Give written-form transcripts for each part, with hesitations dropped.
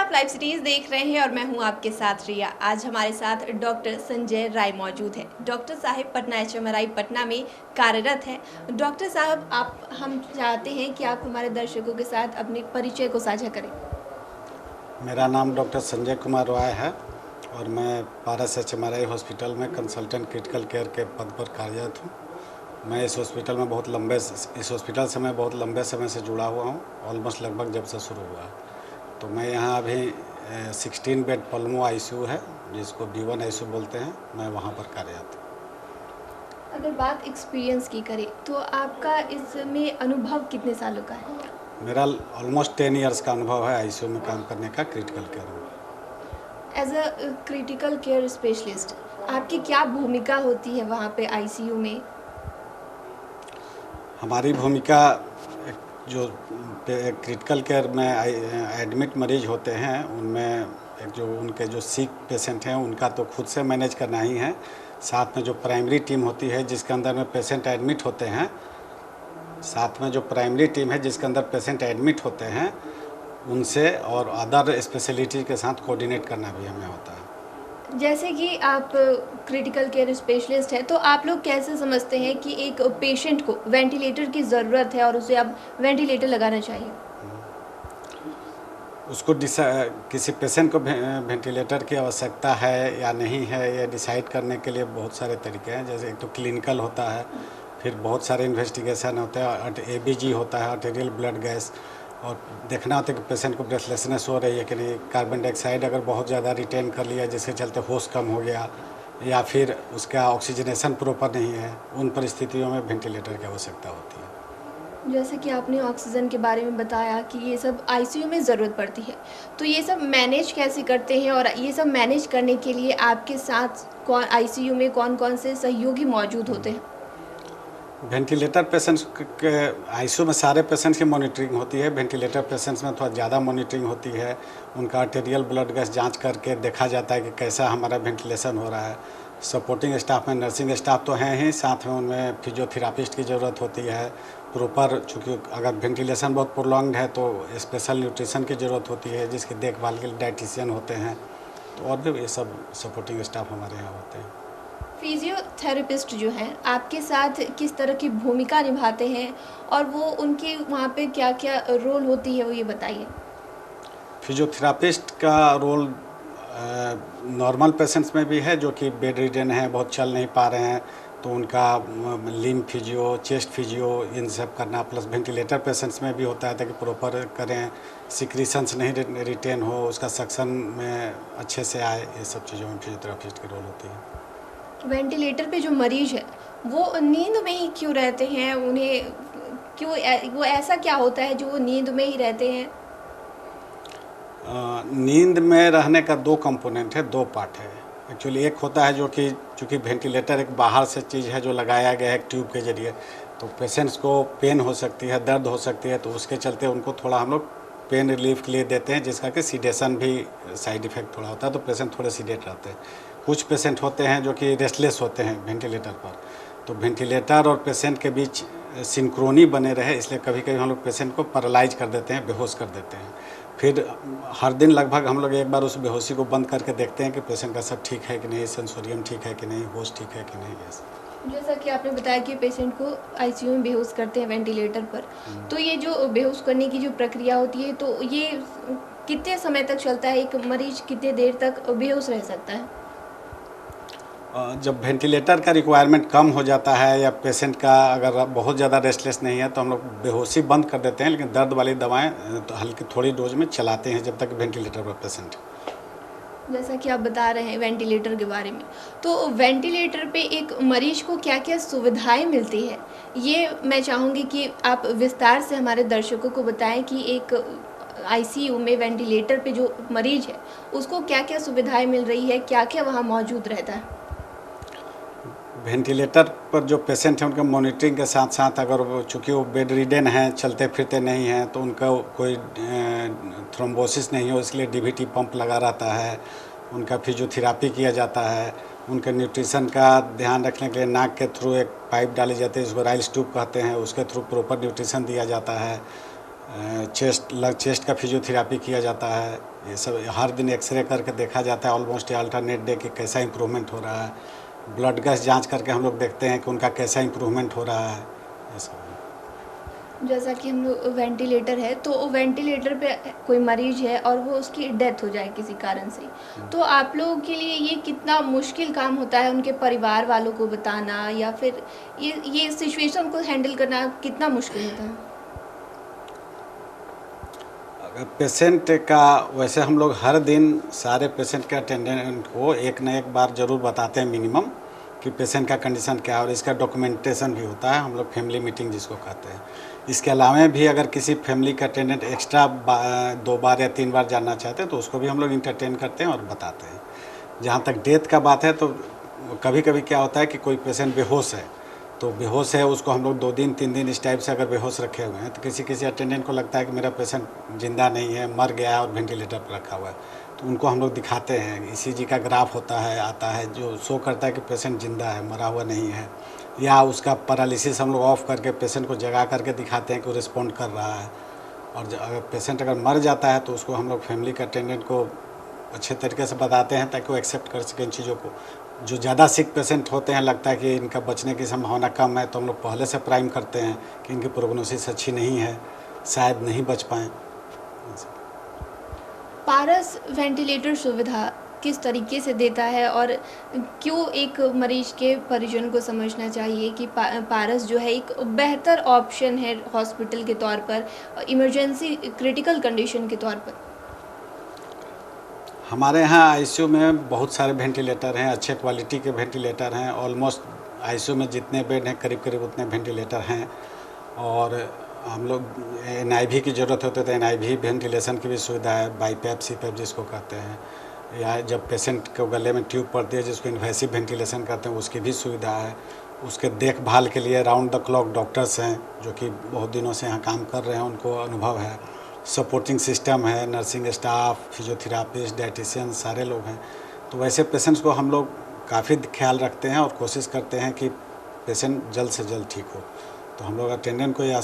आप live cities देख रहे हैं और मैं हूं आपके साथ रिया। आज हमारे साथ डॉक्टर संजय राय मौजूद है। डॉक्टर साहब पटना एचएमआरआई पटना में कार्यरत हैं। डॉक्टर साहब, हम चाहते हैं कि आप हमारे दर्शकों के साथ अपने परिचय को साझा करें। मेरा नाम डॉक्टर संजय कुमार रॉय है और मैं पारस एचएमआरआई हॉस्पिटल में कंसल्टेंट क्रिटिकल केयर के पद पर कार्यरत हूँ। मैं इस हॉस्पिटल से मैं बहुत लंबे समय से जुड़ा हुआ हूँ, ऑलमोस्ट लगभग जब से शुरू हुआ है। तो मैं यहाँ अभी 16 बेड पल्मो आईसीयू है, जिसको B1 आईसीयू बोलते हैं, मैं वहाँ पर कार्यरत हूँ। अगर बात एक्सपीरियंस की करें तो आपका इसमें अनुभव कितने सालों का है? मेरा ऑलमोस्ट 10 ईयर्स का अनुभव है आईसीयू में काम करने का, क्रिटिकल केयर में। As a critical care specialist आपकी क्या भूमिका होती है वहाँ पे आईसीयू में? हमारी भूमिका जो क्रिटिकल केयर में एडमिट मरीज होते हैं, उनमें जो उनके जो सिक पेशेंट हैं उनका तो खुद से मैनेज करना ही है। साथ में जो प्राइमरी टीम होती है जिसके अंदर में पेशेंट एडमिट होते हैं, उनसे और अदर स्पेशलिटी के साथ कोऑर्डिनेट करना भी हमें होता है। जैसे कि आप क्रिटिकल केयर स्पेशलिस्ट हैं, तो आप लोग कैसे समझते हैं कि एक पेशेंट को वेंटिलेटर की ज़रूरत है और उसे अब वेंटिलेटर लगाना चाहिए? उसको किसी पेशेंट को वेंटिलेटर की आवश्यकता है या नहीं है, ये डिसाइड करने के लिए बहुत सारे तरीके हैं। जैसे एक तो क्लिनिकल होता है, फिर बहुत सारे इन्वेस्टिगेशन होते हैं, ABG होता है, आर्टेरियल ब्लड गैस, और देखना होता है कि पेशेंट को ब्रेथलेसनेस हो रही है कि नहीं, कार्बन डाइऑक्साइड अगर बहुत ज़्यादा रिटेन कर लिया जिसके चलते होश कम हो गया, या फिर उसका ऑक्सीजनेशन प्रॉपर नहीं है, उन परिस्थितियों में वेंटिलेटर की आवश्यकता होती है। जैसे कि आपने ऑक्सीजन के बारे में बताया कि ये सब आईसीयू में ज़रूरत पड़ती है, तो ये सब मैनेज कैसे करते हैं और ये सब मैनेज करने के लिए आपके साथ आईसीयू में कौन कौन से सहयोगी मौजूद होते हैं? वेंटिलेटर पेशेंट्स के आईसीयू में सारे पेशेंट्स की मॉनिटरिंग होती है। वेंटिलेटर पेशेंट्स में थोड़ा ज़्यादा मॉनिटरिंग होती है। उनका आर्टेरियल ब्लड गैस जांच करके देखा जाता है कि कैसा हमारा वेंटिलेशन हो रहा है। सपोर्टिंग स्टाफ में नर्सिंग स्टाफ तो हैं ही, साथ में उनमें फिजियोथेरापिस्ट की ज़रूरत होती है प्रॉपर, चूँकि अगर वेंटिलेशन बहुत प्रोलॉन्ग्ड है तो स्पेशल न्यूट्रिशन की ज़रूरत होती है, जिसकी देखभाल के लिए डाइटिशियन होते हैं, तो और भी ये सब सपोर्टिंग स्टाफ हमारे यहाँ होते हैं। फिजियोथेरेपिस्ट जो हैं आपके साथ किस तरह की भूमिका निभाते हैं और वो उनके वहाँ पे क्या क्या रोल होती है, वो ये बताइए। फिजियोथेरापिस्ट का रोल नॉर्मल पेशेंट्स में भी है जो कि बेड रिडन हैं, बहुत चल नहीं पा रहे हैं, तो उनका लिम्ब फिजियो, चेस्ट फिजियो, इन सब करना, प्लस वेंटिलेटर पेशेंट्स में भी होता है ताकि प्रॉपर करें, सिक्रीशंस नहीं रिटेन हो, उसका सक्शन में अच्छे से आए, ये सब चीज़ों में फिजियोथेरापिस्ट की रोल होती है। वेंटिलेटर पे जो मरीज है वो नींद में ही क्यों रहते हैं? उन्हें वो ऐसा क्या होता है जो वो नींद में ही रहते हैं? नींद में रहने का दो कंपोनेंट है, दो पार्ट है एक्चुअली। एक होता है जो कि चूँकि वेंटिलेटर एक बाहर से चीज़ है जो लगाया गया है एक ट्यूब के जरिए, तो पेशेंट्स को पेन हो सकती है, दर्द हो सकती है, तो उसके चलते उनको थोड़ा हम लोग पेन रिलीफ के लिए देते हैं, जिसका कि सीडेशन भी साइड इफ़ेक्ट थोड़ा होता है, तो पेशेंट थोड़े सीडेट रहते हैं। कुछ पेशेंट होते हैं जो कि रेस्टलेस होते हैं वेंटिलेटर पर, तो वेंटिलेटर और पेशेंट के बीच सिंक्रोनी बने रहे, इसलिए कभी कभी हम लोग पेशेंट को पैरालाइज कर देते हैं, बेहोश कर देते हैं। फिर हर दिन लगभग हम लोग एक बार उस बेहोशी को बंद करके देखते हैं कि पेशेंट का सब ठीक है कि नहीं, सेंसोरियम ठीक है कि नहीं, होश ठीक है कि नहीं। जैसा कि आपने बताया कि पेशेंट को आईसीयू में बेहोश करते हैं वेंटिलेटर पर, तो ये जो बेहोश करने की जो प्रक्रिया होती है, तो ये कितने समय तक चलता है? एक मरीज कितने देर तक बेहोश रह सकता है? जब वेंटिलेटर का रिक्वायरमेंट कम हो जाता है या पेशेंट का अगर बहुत ज़्यादा रेस्टलेस नहीं है तो हम लोग बेहोशी बंद कर देते हैं, लेकिन दर्द वाली दवाएं तो हल्की थोड़ी डोज में चलाते हैं जब तक वेंटिलेटर पर पेशेंट। जैसा कि आप बता रहे हैं वेंटिलेटर के बारे में, तो वेंटिलेटर पे एक मरीज को क्या क्या सुविधाएं मिलती है, ये मैं चाहूँगी कि आप विस्तार से हमारे दर्शकों को बताएं कि एक आईसीयू में वेंटिलेटर पे जो मरीज है उसको क्या क्या सुविधाएं मिल रही है, क्या क्या वहाँ मौजूद रहता है। वेंटिलेटर पर जो पेशेंट हैं उनके मॉनिटरिंग के साथ साथ, अगर वो चूँकि वो बेड रिडन हैं, चलते फिरते नहीं हैं, तो उनका कोई थ्रोम्बोसिस नहीं हो इसलिए डीवीटी पंप लगा रहता है, उनका फिजियोथेरापी किया जाता है, उनके न्यूट्रिशन का ध्यान रखने के लिए नाक के थ्रू एक पाइप डाली जाती है जिसको राइल्स ट्यूब कहते हैं, उसके थ्रू प्रॉपर न्यूट्रिशन दिया जाता है। चेस्ट का फिजियोथेरापी किया जाता है। ये सब हर दिन एक्सरे करके देखा जाता है ऑलमोस्ट अल्टरनेट डे कि कैसा इम्प्रूवमेंट हो रहा है। ब्लड गैस जांच करके हम लोग देखते हैं कि उनका कैसा इम्प्रूवमेंट हो रहा है। ये सब जैसा कि हम लोग वेंटिलेटर है, तो वेंटिलेटर पे कोई मरीज है और वो उसकी डेथ हो जाए किसी कारण से, तो आप लोगों के लिए ये कितना मुश्किल काम होता है उनके परिवार वालों को बताना, या फिर ये सिचुएशन को हैंडल करना कितना मुश्किल होता है? पेशेंट का वैसे हम लोग हर दिन सारे पेशेंट के अटेंडेंट को एक न एक बार ज़रूर बताते हैं मिनिमम कि पेशेंट का कंडीशन क्या है, और इसका डॉक्यूमेंटेशन भी होता है, हम लोग फैमिली मीटिंग जिसको कहते हैं। इसके अलावा भी अगर किसी फैमिली का अटेंडेंट एक्स्ट्रा 2 बार या 3 बार जानना चाहते हैं तो उसको भी हम लोग इंटरटेन करते हैं और बताते हैं। जहाँ तक डेथ का बात है, तो कभी कभी क्या होता है कि कोई पेशेंट बेहोश है, तो बेहोश है उसको हम लोग 2 दिन 3 दिन इस टाइप से अगर बेहोश रखे हुए हैं, तो किसी अटेंडेंट को लगता है कि मेरा पेशेंट जिंदा नहीं है, मर गया है और वेंटिलेटर पर रखा हुआ है, तो उनको हम लोग दिखाते हैं। ECG का ग्राफ होता है, आता है, जो शो करता है कि पेशेंट जिंदा है, मरा हुआ नहीं है। या उसका पैरालिसिस हम लोग ऑफ करके पेशेंट को जगा करके दिखाते हैं कि वो रिस्पॉन्ड कर रहा है। और अगर पेशेंट अगर मर जाता है तो उसको हम लोग फैमिली के अटेंडेंट को अच्छे तरीके से बताते हैं ताकि वो एक्सेप्ट कर सकें इन चीज़ों को। जो ज़्यादा सिक पेशेंट होते हैं, लगता है कि इनका बचने की संभावना कम है, तो हम लोग पहले से प्राइम करते हैं कि इनकी प्रोग्नोसिस अच्छी नहीं है, शायद नहीं बच पाएँ। पारस वेंटिलेटर सुविधा किस तरीके से देता है, और क्यों एक मरीज के परिजन को समझना चाहिए कि पारस जो है एक बेहतर ऑप्शन है हॉस्पिटल के तौर पर, इमरजेंसी क्रिटिकल कंडीशन के तौर पर? हमारे यहाँ ICU में बहुत सारे वेंटिलेटर हैं, अच्छे क्वालिटी के वेंटिलेटर हैं। ऑलमोस्ट ICU में जितने बेड हैं करीब करीब उतने वेंटिलेटर हैं। और हम लोग NIV की ज़रूरत होती है तो NIV वेंटिलेशन की भी सुविधा है, बाईपैप CPAP जिसको कहते हैं। या जब पेशेंट को गले में ट्यूब पड़ती है जिसको इन्वेसिव वेंटिलेशन कहते हैं, उसकी भी सुविधा है। उसके देखभाल के लिए राउंड द क्लॉक डॉक्टर्स हैं जो कि बहुत दिनों से यहाँ काम कर रहे हैं, उनको अनुभव है। सपोर्टिंग सिस्टम है, नर्सिंग स्टाफ, फिजियोथेरापिस्ट, डाइटिशियन, सारे लोग हैं। तो वैसे पेशेंट्स को हम लोग काफ़ी ख्याल रखते हैं और कोशिश करते हैं कि पेशेंट जल्द से जल्द ठीक हो। तो हम लोग अटेंडेंट को या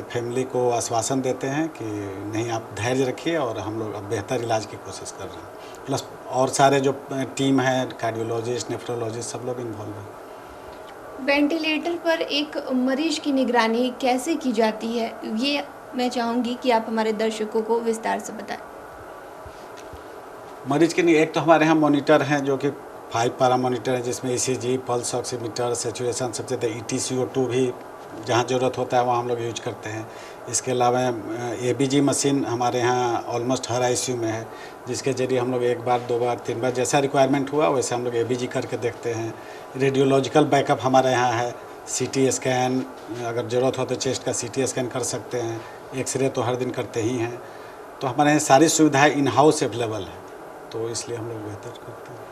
फैमिली को आश्वासन देते हैं कि नहीं, आप धैर्य रखिए और हम लोग अब बेहतर इलाज की कोशिश कर रहे हैं। प्लस और सारे जो टीम है, कार्डियोलॉजिस्ट, नेफ्रोलॉजिस्ट, सब लोग इन्वॉल्व हैं। वेंटिलेटर पर एक मरीज की निगरानी कैसे की जाती है, ये मैं चाहूँगी कि आप हमारे दर्शकों को विस्तार से बताएं। मरीज के लिए एक तो हमारे यहाँ मॉनिटर हैं जो कि 5 पैरा मॉनिटर है, जिसमें ECG, पल्स ऑक्सीमीटर, सेचुरेशन, सबसे ETCO2 भी जहाँ ज़रूरत होता है वहाँ हम लोग यूज करते हैं। इसके अलावा ABG मशीन हमारे यहाँ ऑलमोस्ट हर ICU में है, जिसके जरिए हम लोग 1 बार 2 बार 3 बार जैसा रिक्वायरमेंट हुआ वैसे हम लोग ABG करके देखते हैं। रेडियोलॉजिकल बैकअप हमारे यहाँ है, CT स्कैन, अगर ज़रूरत हो तो चेस्ट का CT स्कैन कर सकते हैं। एक्सरे तो हर दिन करते ही हैं। तो हमारे यहाँ सारी सुविधाएं इन हाउस अवेलेबल है, तो इसलिए हम लोग बेहतर करते हैं।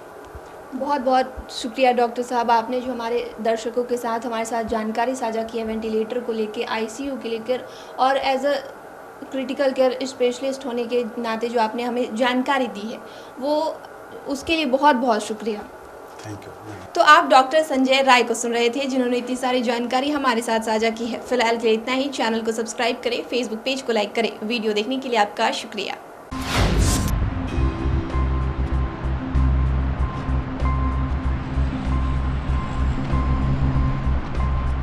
बहुत बहुत शुक्रिया डॉक्टर साहब, आपने जो हमारे दर्शकों के साथ हमारे साथ जानकारी साझा की है वेंटिलेटर को लेकर, ICU के लेकर, और as a critical care specialist होने के नाते जो आपने हमें जानकारी दी है, वो उसके लिए बहुत बहुत शुक्रिया। Thank you. तो आप डॉक्टर संजय राय को सुन रहे थे, जिन्होंने इतनी सारी जानकारी हमारे साथ साझा की है। फिलहाल के लिए इतना ही। चैनल को सब्सक्राइब करें, फेसबुक पेज को लाइक करें। वीडियो देखने के लिए आपका शुक्रिया।